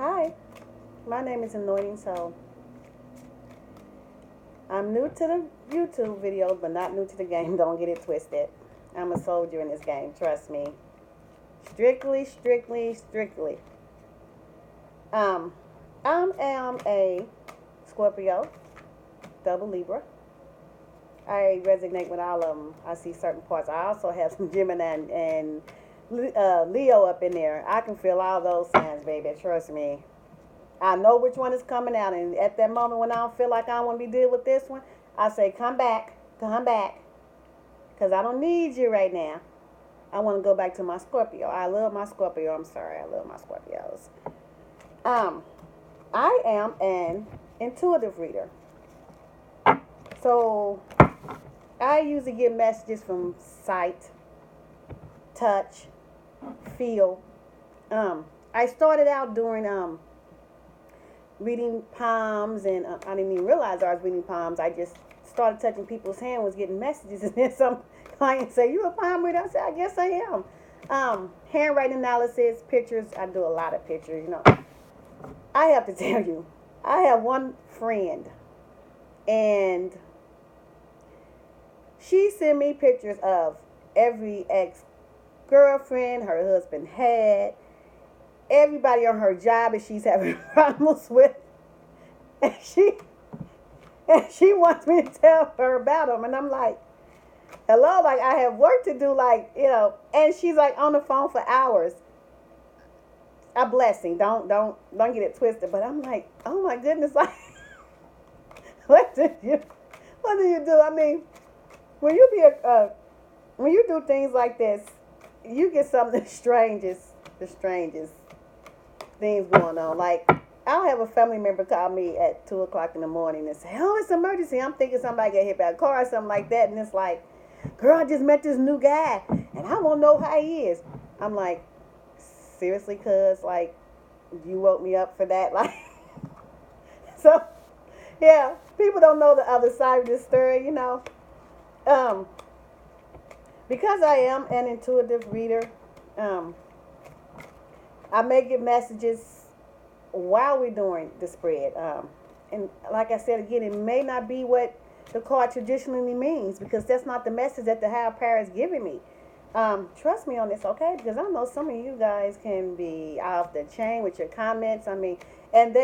Hi, my name is Anointing Soul. I'm new to the YouTube videos, but not new to the game. Don't get it twisted. I'm a soldier in this game, trust me. Strictly, strictly, strictly. Um, I am a Scorpio, double Libra. I resonate with all of them. I see certain parts. I also have some Gemini and Leo up in there. I can feel all those signs, baby. Trust me. I know which one is coming out, and at that moment when I don't feel like I want to be dealing with this one, I say, come back, because I don't need you right now. I want to go back to my Scorpio. I love my Scorpio. I'm sorry, I love my Scorpios. Um, I am an intuitive reader, so I usually get messages from sight, touch, feel. I started out doing reading palms, and I didn't even realize I was reading palms. I just started touching people's hand, was getting messages, and then some clients say, "You a palm reader?" I said, "I guess I am." Handwriting analysis, pictures. I do a lot of pictures. I have to tell you, I have one friend, and she sent me pictures of every ex-girlfriend her husband had, everybody on her job that she's having problems with, and she wants me to tell her about them, and I'm like, hello, like I have work to do, and she's like on the phone for hours. A blessing. Don't get it twisted, but I'm like, oh my goodness, like what do you do? I mean, when you be when you do things like this, you get some of the strangest things going on. Like, I'll have a family member call me at 2 o'clock in the morning and say, "Oh, it's an emergency." I'm thinking somebody got hit by a car or something like that, and it's like, "Girl, I just met this new guy, and I won't know how he is." I'm like, seriously, cuz, like, you woke me up for that, like, so, yeah, people don't know the other side of this story. Um, because I am an intuitive reader, I may get messages while we're doing the spread. And like I said again, it may not be what the card traditionally means, because that's not the message that the higher power is giving me. Trust me on this, okay? Because I know some of you guys can be off the chain with your comments. I mean, and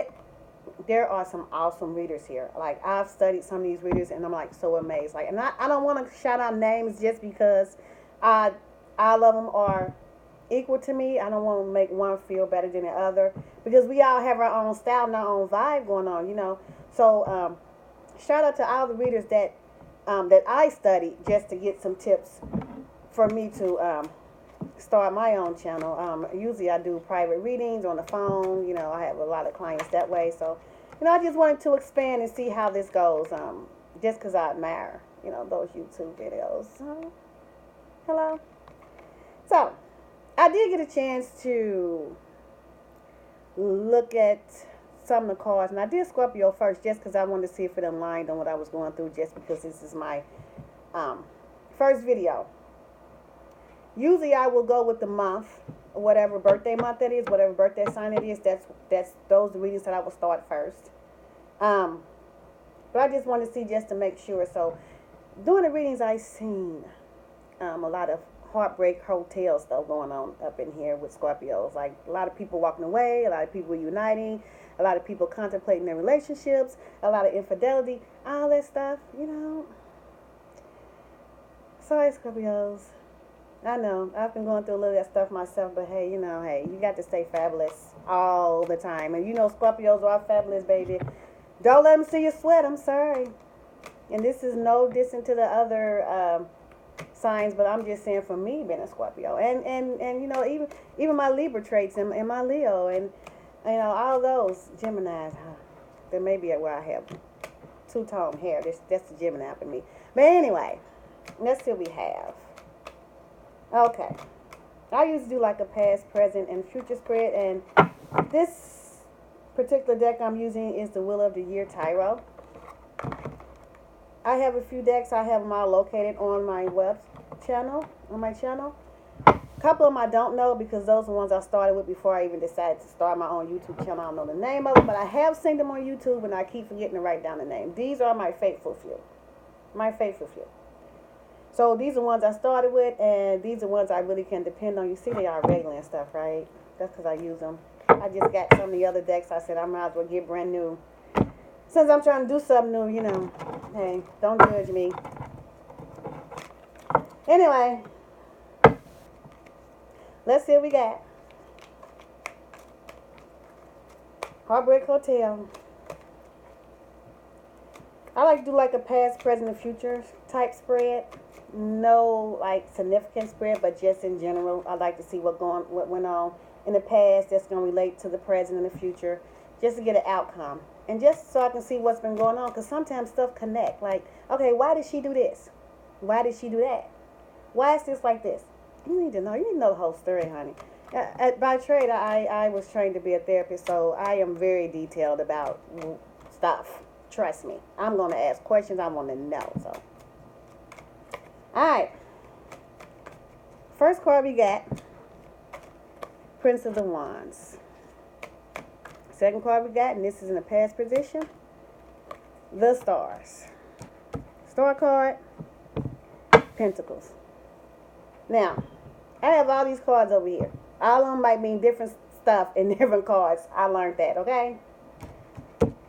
there are some awesome readers here. Like, I've studied some of these readers, and I'm like so amazed. Like, and I don't want to shout out names just because I all of them are equal to me. I don't want to make one feel better than the other, because we all have our own style and our own vibe going on. So shout out to all the readers that I studied just to get some tips for me to start my own channel. Usually I do private readings on the phone. I have a lot of clients that way. So, I just wanted to expand and see how this goes. Just because I admire, those YouTube videos. Hello. So, I did get a chance to look at some of the cards, and I did Scorpio first just because I wanted to see if it aligned on what I was going through, just because this is my first video. Usually I will go with the month, whatever birthday month that is, whatever birthday sign it is. That's those readings that I will start first. But I just want to see just to make sure. So, during the readings, I seen a lot of heartbreak hotel stuff going on up in here with Scorpios. Like, a lot of people walking away, a lot of people uniting, a lot of people contemplating their relationships, a lot of infidelity, all that stuff. Sorry, Scorpios. I know, I've been going through a little of that stuff myself, but hey, you got to stay fabulous all the time. And Scorpios are fabulous, baby. Don't let them see you sweat, I'm sorry. And this is no dissing to the other signs, but I'm just saying, for me, being a Scorpio, and even my Libra traits, and my Leo, and all those Geminis, there may be where I have two-tone hair. That's the Gemini for me. But anyway, let's see what we have. Okay, I used to do like a past, present, and future spread, and this particular deck I'm using is the Wheel of the Year Tarot. I have a few decks. I have them all located on my channel. Call couple of them I don't know because those are the ones I started with before I even decided to start my own YouTube channel. I don't know the name of them, but I have seen them on YouTube, and I keep forgetting to write down the name. These are my faithful few. My faithful few. So these are ones I started with, and these are ones I really can depend on. You see they are regular and stuff, right? That's because I use them. I just got some of the other decks. I said I might as well get brand new. Since I'm trying to do something new, you know. Hey, don't judge me. Anyway, let's see what we got. Heartbreak Hotel. I like to do like a past, present, and future type spread. No like significant spread, but just in general, I like to see what went on in the past that's gonna relate to the present and the future, just to get an outcome, and just so I can see what's been going on. Because sometimes stuff connect. Like, okay, why did she do this? Why did she do that? Why is this like this? You need to know. You need to know the whole story, honey. By trade, I was trained to be a therapist, so I am very detailed about stuff. Trust me. I'm going to ask questions I want to know. So, all right. First card we got, Prince of the Wands. Second card we got, and this is in the past position, the Stars. Star card, Pentacles. Now, I have all these cards over here. All of them might mean different stuff in different cards. I learned that, okay?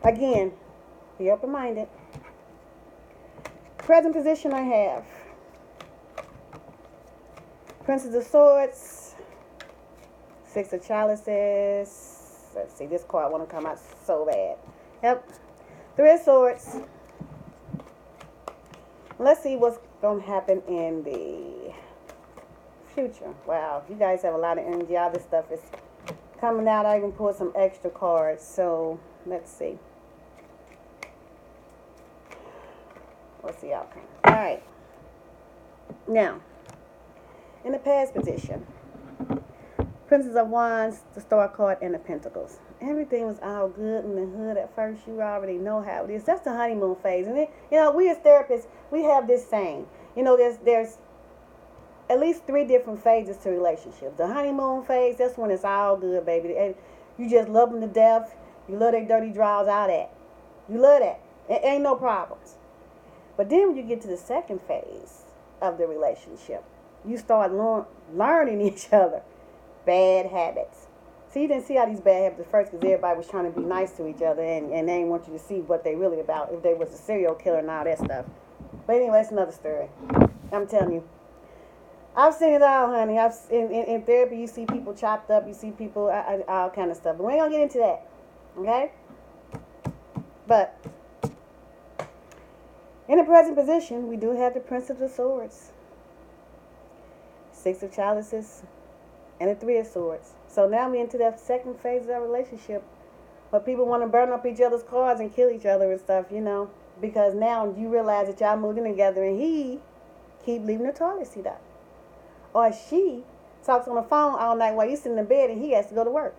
Again, be open-minded. Present position I have Princess of Swords, Six of Chalices. Let's see, this card want to come out so bad. Yep. Three of Swords. Let's see what's going to happen in the future. Wow, you guys have a lot of energy. All this stuff is coming out. I even pulled some extra cards. So, let's see. What's the outcome? All right. Now, in the past position, Princess of Wands, the Star card, and the Pentacles. Everything was all good in the hood at first. You already know how it is. That's the honeymoon phase. And then, you know, we as therapists, we have this saying. You know, there's at least 3 different phases to relationships. The honeymoon phase, that's when it's all good, baby. And you just love them to death. You love their dirty draws, all that. You love that. It ain't no problems. But then when you get to the second phase of the relationship, you start learning each other. Bad habits. See, you didn't see all these bad habits at first because everybody was trying to be nice to each other, and they didn't want you to see what they really about, if they was a serial killer and all that stuff. But anyway, that's another story. I'm telling you. I've seen it all, honey. In therapy, you see people chopped up. You see people, all kind of stuff. But we ain't going to get into that. Okay? But in the present position, we do have the Prince of the Swords, Six of Chalices, and the Three of Swords. So now we're into that second phase of our relationship where people want to burn up each other's cars and kill each other and stuff, you know, because now you realize that y'all moved in together and he keep leaving the toilet seat up. Or she talks on the phone all night while you're sitting in bed and he has to go to work.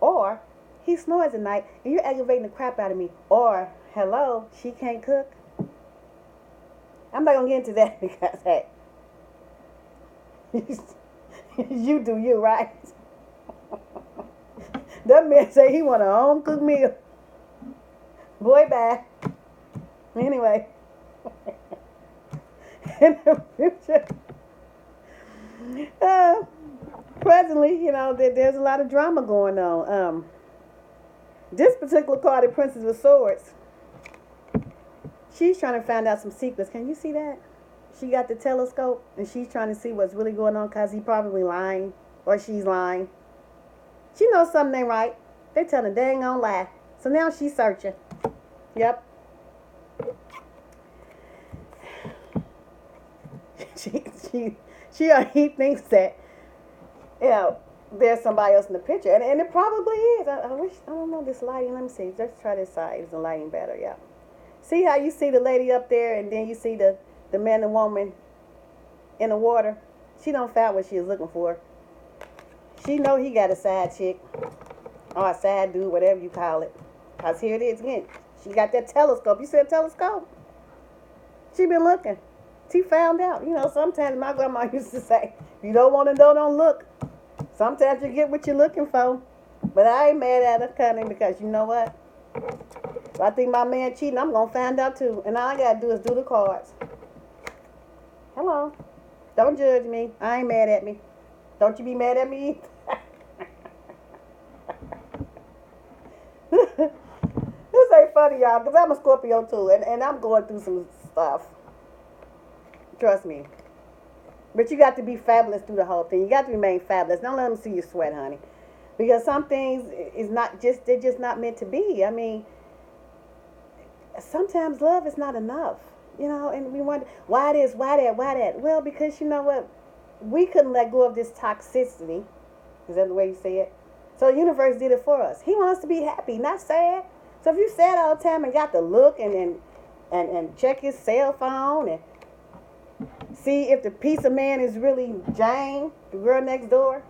Or he snores at night and you're aggravating the crap out of me. Or, hello, she can't cook. I'm not going to get into that because, hey, you do you, right? That man say he want a home cooked meal. Boy, bye. Anyway, in the future, presently, you know, there's a lot of drama going on. This particular card, the Princess of Swords, she's trying to find out some secrets. Can you see that? She got the telescope, and she's trying to see what's really going on because he's probably lying, or she's lying. She knows something ain't right. They telling a dang on lie. So now she's searching. Yep. He thinks that, you know, there's somebody else in the picture, and it probably is. I don't know this lighting. Let me see. Let's try this side. Is the lighting better? Yeah. See how you see the lady up there, and then you see the man and woman in the water? She don't found what she was looking for. She know he got a side chick, or a side dude, whatever you call it. Because here it is again. She got that telescope. You see a telescope? She been looking. She found out. You know, sometimes my grandma used to say, if you don't want to know, don't look. Sometimes you get what you're looking for. But I ain't mad at her, Connie, because you know what? If I think my man cheating, I'm going to find out too. And all I got to do is do the cards. Hello. Don't judge me. I ain't mad at me. Don't you be mad at me either. This ain't funny, y'all, because I'm a Scorpio too. And I'm going through some stuff. Trust me. But you got to be fabulous through the whole thing. You got to remain fabulous. Don't let them see you sweat, honey. Because some things is not just, they're just not meant to be. I mean, sometimes love is not enough. You know, and we wonder, why this, why that, why that? Well, because you know what? We couldn't let go of this toxicity. Is that the way you say it? So the universe did it for us. He wants us to be happy, not sad. So if you sad all the time and got to look and check his cell phone and see if the piece of man is really Jane, the girl next door,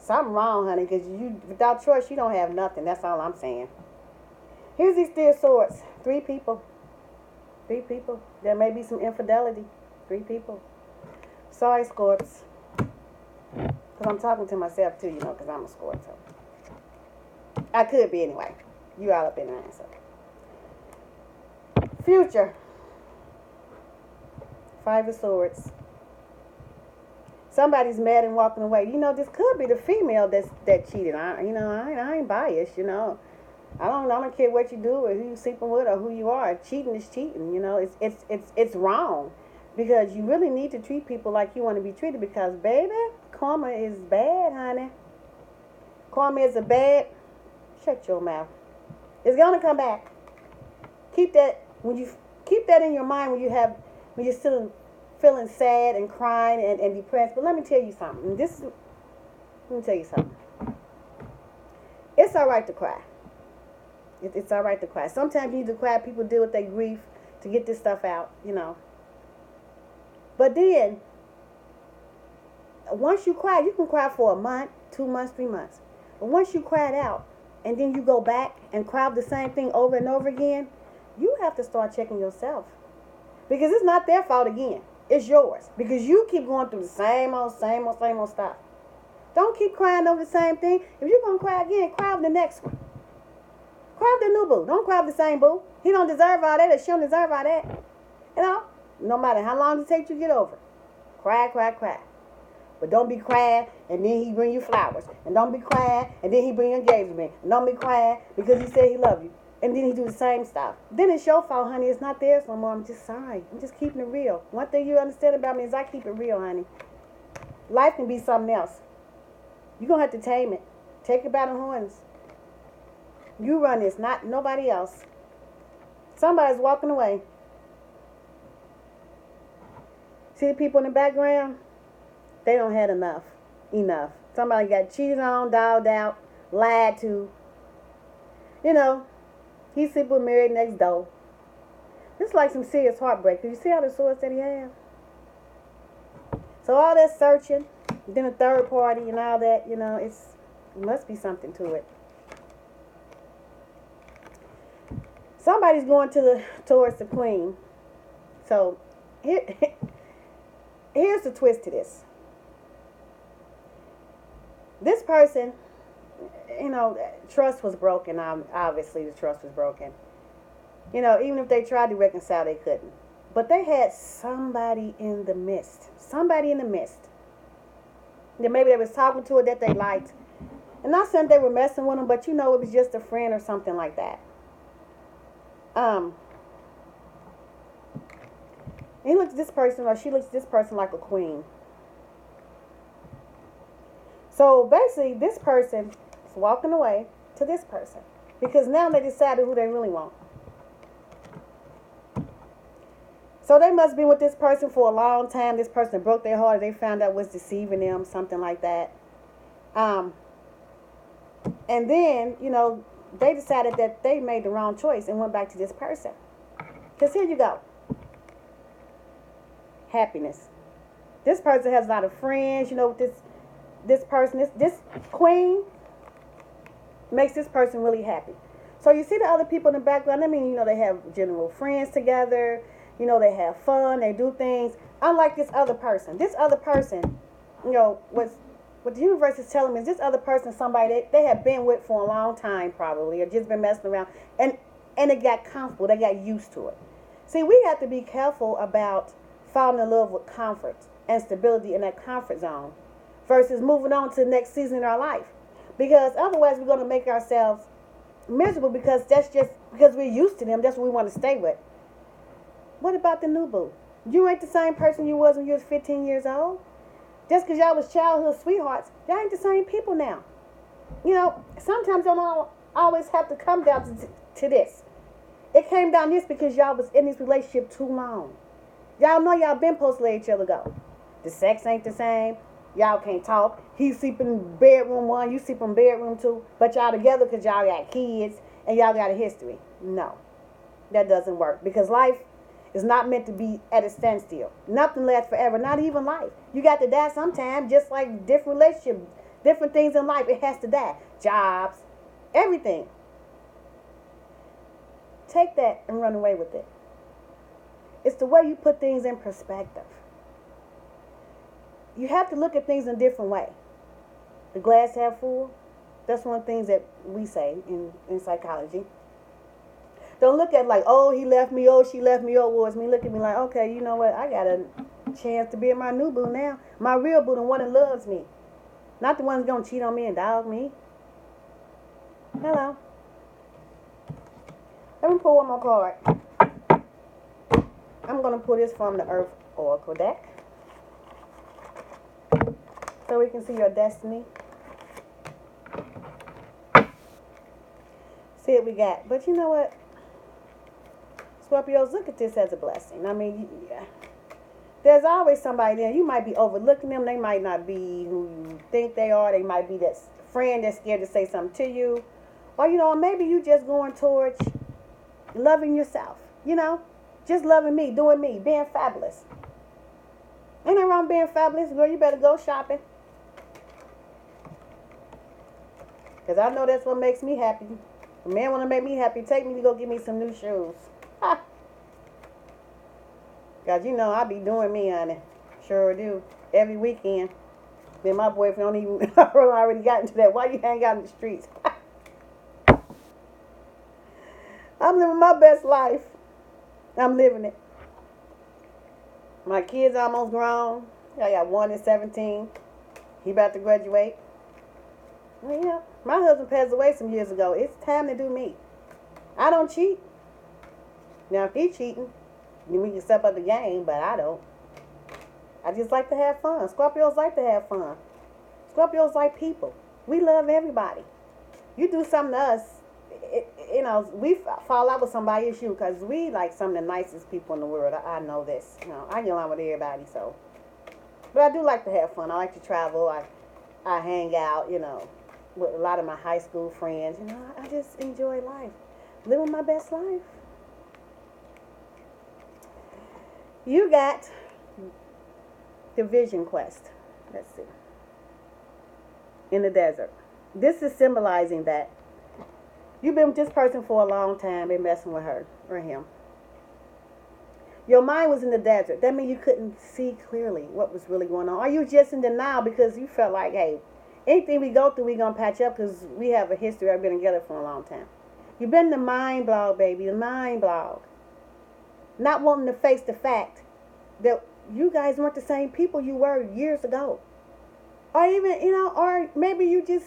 something wrong, honey, because you, without choice, you don't have nothing. That's all I'm saying. Here's these three of swords. 3 people. 3 people. There may be some infidelity. 3 people. Sorry, Scorps. Because I'm talking to myself, too, you know, because I'm a Scorp. So. I could be anyway. You all up in there, so. Future. 5 of swords. Somebody's mad and walking away. You know, this could be the female that cheated. I ain't biased, you know. I don't care what you do or who you sleeping with or who you are. Cheating is cheating, you know. It's wrong. Because you really need to treat people like you want to be treated, because baby, karma is bad, honey. Karma is a bad. Shut your mouth. It's gonna come back. Keep that in your mind when you're still feeling sad and crying and depressed. But let me tell you something. Let me tell you something. It's all right to cry. It's all right to cry. Sometimes you need to cry. People deal with their grief to get this stuff out, you know. But then, once you cry, you can cry for a month, 2 months, 3 months. But once you cry it out, and then you go back and cry the same thing over and over again, you have to start checking yourself. Because it's not their fault again. It's yours. Because you keep going through the same old stuff. Don't keep crying over the same thing. If you're going to cry again, cry over the next one. Cry over the new boo. Don't cry over the same boo. He don't deserve all that, or she don't deserve all that. You know? No matter how long it takes you to get over. Cry, cry, cry. But don't be crying and then he bring you flowers. And don't be crying and then he bring you engagement. And don't be crying because he said he love you. And then he do the same stuff. Then it's your fault, honey. It's not theirs no more. I'm just sorry. I'm just keeping it real. One thing you understand about me is I keep it real, honey. Life can be something else. You're going to have to tame it. Take it by the horns. You run this, not nobody else. Somebody's walking away. See the people in the background? They don't have enough. Somebody got cheated on, dialed out, lied to. You know, he's simply married next door. This is like some serious heartbreak. Do you see all the swords that he has? So all that searching, then a third party and all that, you know, it must be something to it. Somebody's going towards the queen. So here's the twist to this. This person, you know, trust was broken. Obviously, the trust was broken. You know, even if they tried to reconcile, they couldn't. But they had somebody in the midst. Somebody in the midst. That maybe they was talking to her that they liked. And not saying they were messing with them, but you know, it was just a friend or something like that. He looks at this person, or she looks at this person like a queen. So basically, this person is walking away to this person. Because now they decided who they really want. So they must be with this person for a long time. This person broke their heart. They found out was deceiving them, something like that. And then, you know, they decided that they made the wrong choice and went back to this person. Because here you go. Happiness. This person has a lot of friends. You know, this person, this queen makes this person really happy. So you see the other people in the background. I mean, you know, they have general friends together. You know, they have fun, they do things. Unlike this other person. This other person, you know, what the universe is telling me is this other person, somebody they have been with for a long time probably, or just been messing around, and they got comfortable, they got used to it. See, we have to be careful about falling in love with comfort and stability in that comfort zone versus moving on to the next season in our life. Because otherwise we're going to make ourselves miserable because that's just because we're used to them, that's what we want to stay with. What about the new boo? You ain't the same person you was when you was 15 years old. Just because y'all was childhood sweethearts, y'all ain't the same people now. You know, sometimes don't always have to come down to this. It came down this because y'all was in this relationship too long. Y'all know y'all been supposed to let each other go. The sex ain't the same. Y'all can't talk. He sleep in bedroom 1, you sleep in bedroom 2, but y'all together because y'all got kids and y'all got a history. No, that doesn't work because life is not meant to be at a standstill. Nothing lasts forever, not even life. You got to die sometime, just like different relationships, different things in life, it has to die. Jobs, everything. Take that and run away with it. It's the way you put things in perspective. You have to look at things in a different way. The glass half full, that's one of the things that we say in psychology. Don't look at like, oh, he left me, oh, she left me, oh, was me. Look at me like, okay, you know what? I got a chance to be in my new boo now. My real boo, the one that loves me. Not the one that's going to cheat on me and dog me. Hello. Let me pull one more card. I'm going to pull this from the Earth Oracle deck. So we can see your destiny. See what we got. But you know what? Scorpios, look at this as a blessing. I mean, yeah. There's always somebody there. You might be overlooking them. They might not be who you think they are. They might be that friend that's scared to say something to you. Or, you know, maybe you just going towards loving yourself. You know, just loving me, doing me, being fabulous. Ain't nothing wrong being fabulous. Girl, you better go shopping. Because I know that's what makes me happy. A man want to make me happy, take me to go get me some new shoes. Ha! God, you know I be doing me, honey. Sure do. Every weekend. Then my boyfriend don't even already got into that. Why you hang out in the streets? I'm living my best life. I'm living it. My kids almost grown. I got one at 17. He about to graduate. Well, yeah. My husband passed away some years ago. It's time to do me. I don't cheat. Now, if he cheating, then we can step up the game, but I don't. I just like to have fun. Scorpios like to have fun. Scorpios like people. We love everybody. You do something to us, you know, we fall out with somebody, it's you, because we like some of the nicest people in the world. I know this. You know, I get along with everybody, so. But I do like to have fun. I like to travel. I hang out, you know, with a lot of my high school friends. You know, I just enjoy life. Living my best life. You got the vision quest. Let's see. In the desert. This is symbolizing that you've been with this person for a long time, been messing with her or him. Your mind was in the desert. That means you couldn't see clearly what was really going on. Or you just in denial because you felt like, hey, anything we go through, we're going to patch up because we have a history. I've been together for a long time. You've been the mind blog, baby, the mind blog. Not wanting to face the fact that you guys weren't the same people you were years ago. Or even, you know, or maybe you just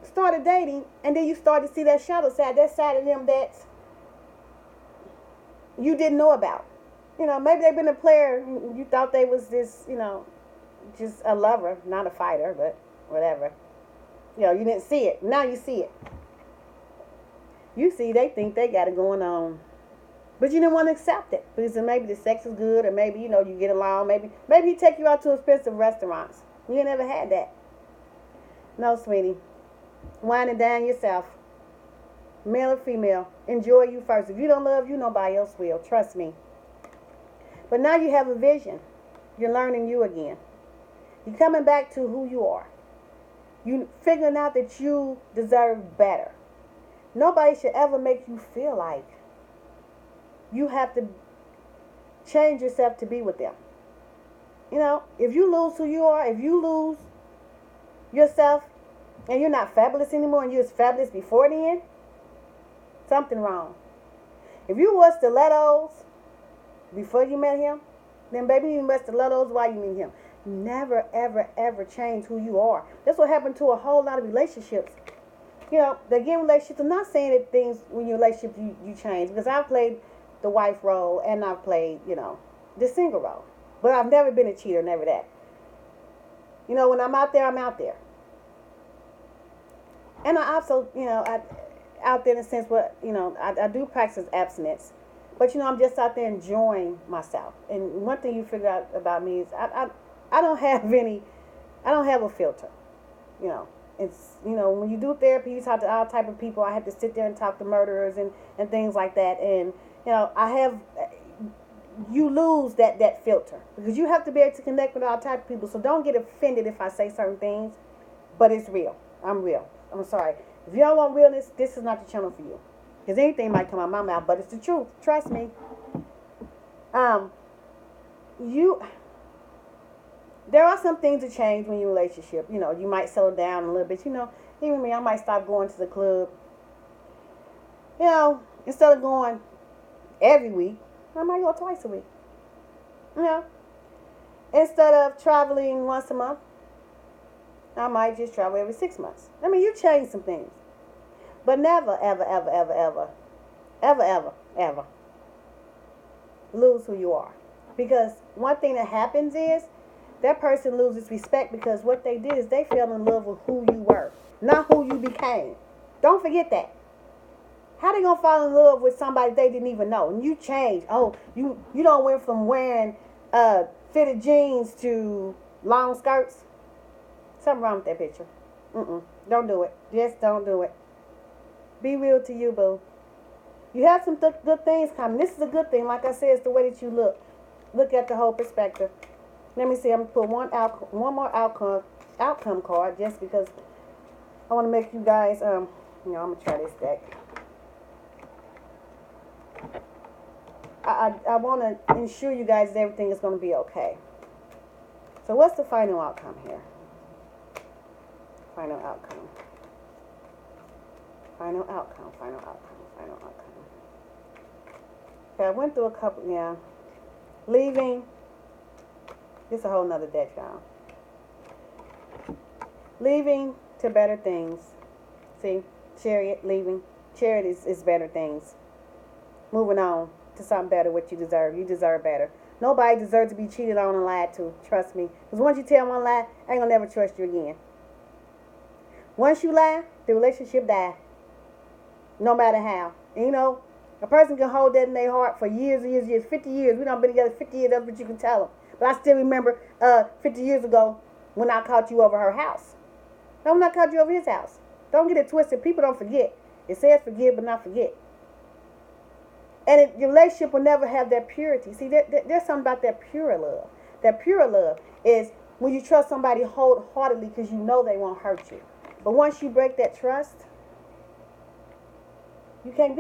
started dating and then you started to see that shadow side, that side of them that you didn't know about. You know, maybe they've been a player. You thought they was this, you know, just a lover, not a fighter, but whatever. You know, you didn't see it. Now you see it. You see, they think they got it going on. But you didn't want to accept it. Because maybe the sex is good, or maybe, you know, you get along. Maybe he take you out to expensive restaurants. You never had that. No, sweetie. Wine it down yourself. Male or female. Enjoy you first. If you don't love you, nobody else will. Trust me. But now you have a vision. You're learning you again. You're coming back to who you are. You figuring out that you deserve better. Nobody should ever make you feel like you have to change yourself to be with them. You know, if you lose who you are, if you lose yourself and you're not fabulous anymore and you was fabulous before then, something wrong. If you wore stilettos before you met him, then baby, you wear stilettos while you meet him. Never, ever, ever change who you are. That's what happened to a whole lot of relationships. You know, they get in relationships. I'm not saying that things when you're in a relationship you change, because I've played the wife role and I've played, you know, the single role. But I've never been a cheater, never that. You know, when I'm out there, I'm out there. And I also, you know, out there in the sense where, you know, I do practice abstinence. But, you know, I'm just out there enjoying myself. And one thing you figure out about me is I don't have a filter. You know, it's, you know, when you do therapy, you talk to all type of people. I have to sit there and talk to murderers and things like that. And, you know, you lose that filter. Because you have to be able to connect with all type of people. So don't get offended if I say certain things. But it's real. I'm real. I'm sorry. If you don't want realness, this is not the channel for you. Because anything might come out of my mouth, but it's the truth. Trust me. There are some things that change when you're in a relationship. You know, you might settle down a little bit. You know, even me, I might stop going to the club. You know, instead of going every week, I might go twice a week. You know, instead of traveling once a month, I might just travel every 6 months. I mean, you change some things. But never, ever, ever, ever, ever, ever, ever, ever lose who you are. Because one thing that happens is that person loses respect because what they did is they fell in love with who you were, not who you became. Don't forget that. How they gonna fall in love with somebody they didn't even know? And you change. Oh, you don't went from wearing fitted jeans to long skirts. Something wrong with that picture. Don't do it. Just don't do it. Be real to you, boo. You have some good things coming. This is a good thing. Like I said, it's the way that you look. Look at the whole perspective. Let me see. I'm going to put one more outcome card just because I want to make you guys, I'm going to try this deck. I want to ensure you guys that everything is going to be okay. So what's the final outcome here? Final outcome. Final outcome. Final outcome. Final outcome. Okay, I went through a couple, yeah. Leaving. This is a whole nother deck, y'all. Leaving to better things. See? Chariot, leaving. Chariot is better things. Moving on to something better, what you deserve. You deserve better. Nobody deserves to be cheated on and lied to. Trust me. Because once you tell one lie, I ain't going to never trust you again. Once you lie, the relationship dies. No matter how. And you know, a person can hold that in their heart for years and years and years. 50 years. We done been together 50 years. That's what you can tell them. But I still remember 50 years ago when I caught you over her house. No, when I caught you over his house. Don't get it twisted. People don't forget. It says forgive but not forget. And your relationship will never have that purity. See, there's something about that pure love. That pure love is when you trust somebody wholeheartedly because you know they won't hurt you. But once you break that trust, you can't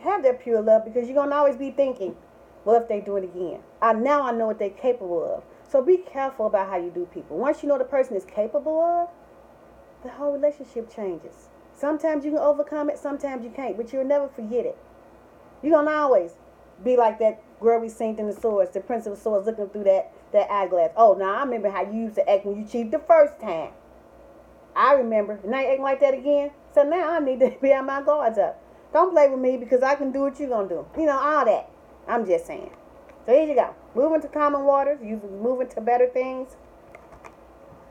have that pure love because you're going to always be thinking, well, if they do it again. Now I know what they're capable of. So be careful about how you do people. Once you know the person is capable of, the whole relationship changes. Sometimes you can overcome it, sometimes you can't, but you'll never forget it. You're going to always be like that girl we seen in the swords, the Prince of the Swords looking through that eyeglass. Oh, now I remember how you used to act when you cheated the first time. I remember. And now you acting like that again. So now I need to be on my guards up. Don't play with me because I can do what you're going to do. You know, all that. I'm just saying. So here you go. Moving to common waters. You moving to better things.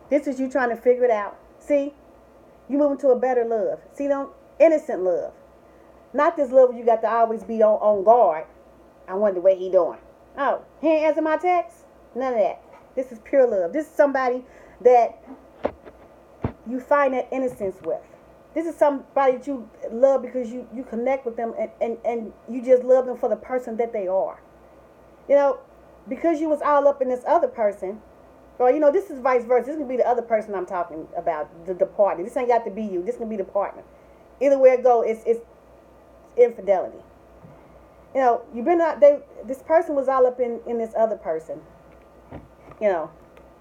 This is you trying to figure it out. See? You moving to a better love. See, innocent love. Not this love where you got to always be on guard. I wonder what he doing. Oh, he ain't answer my text? None of that. This is pure love. This is somebody that you find that innocence with. This is somebody that you love because you connect with them and you just love them for the person that they are. You know, because you was all up in this other person, or, you know, this is vice versa. This can be the other person I'm talking about, the partner. This ain't got to be you. This can be the partner. Either way it go, it's infidelity. You know, you've been out. This person was all up in this other person. You know,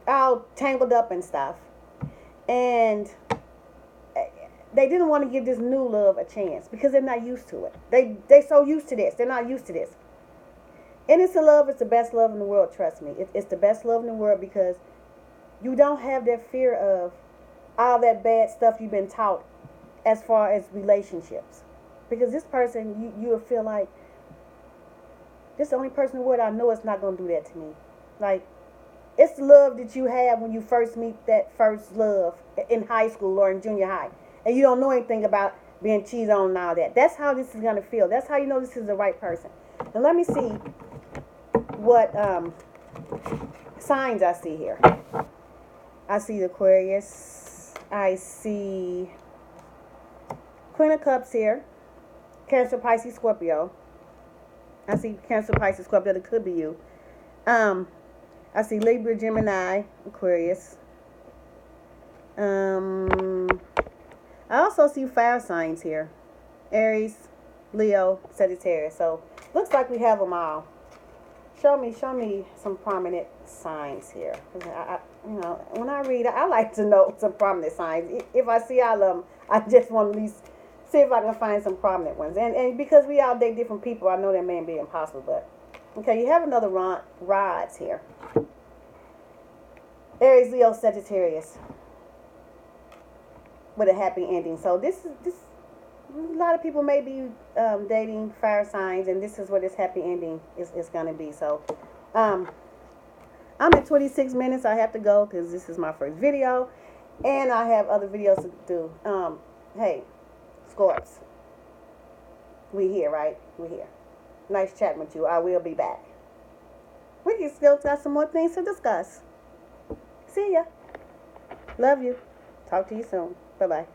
all tangled up and stuff, and they didn't want to give this new love a chance because they're not used to it. They so used to this. They're not used to this. Innocent love is the best love in the world. Trust me, it's the best love in the world because you don't have that fear of all that bad stuff you've been taught as far as relationships. Because this person, you will feel like this is the only person in the world I know is not going to do that to me. Like, it's the love that you have when you first meet that first love in high school or in junior high. And you don't know anything about being cheated on and all that. That's how this is going to feel. That's how you know this is the right person. And let me see what signs I see here. I see the Aquarius. I see Queen of Cups here. Cancer, Pisces, Scorpio. I see Cancer, Pisces, Scorpio. That could be you. I see Libra, Gemini, Aquarius. I also see fire signs here. Aries, Leo, Sagittarius. So, looks like we have them all. Show me some prominent signs here. You know, when I read, I like to know some prominent signs. If I see all of them, I just want to at least see if I can find some prominent ones. And because we all date different people, I know that may be impossible. But okay, you have another rods here. Aries, Leo, Sagittarius, with a happy ending. So this. A lot of people may be dating fire signs, and this is what this happy ending is going to be. So, I'm at 26 minutes. I have to go because this is my first video, and I have other videos to do. Hey, Scorps, we here, right? We here. Nice chatting with you. I will be back. We can still got some more things to discuss. See ya. Love you. Talk to you soon. Bye-bye.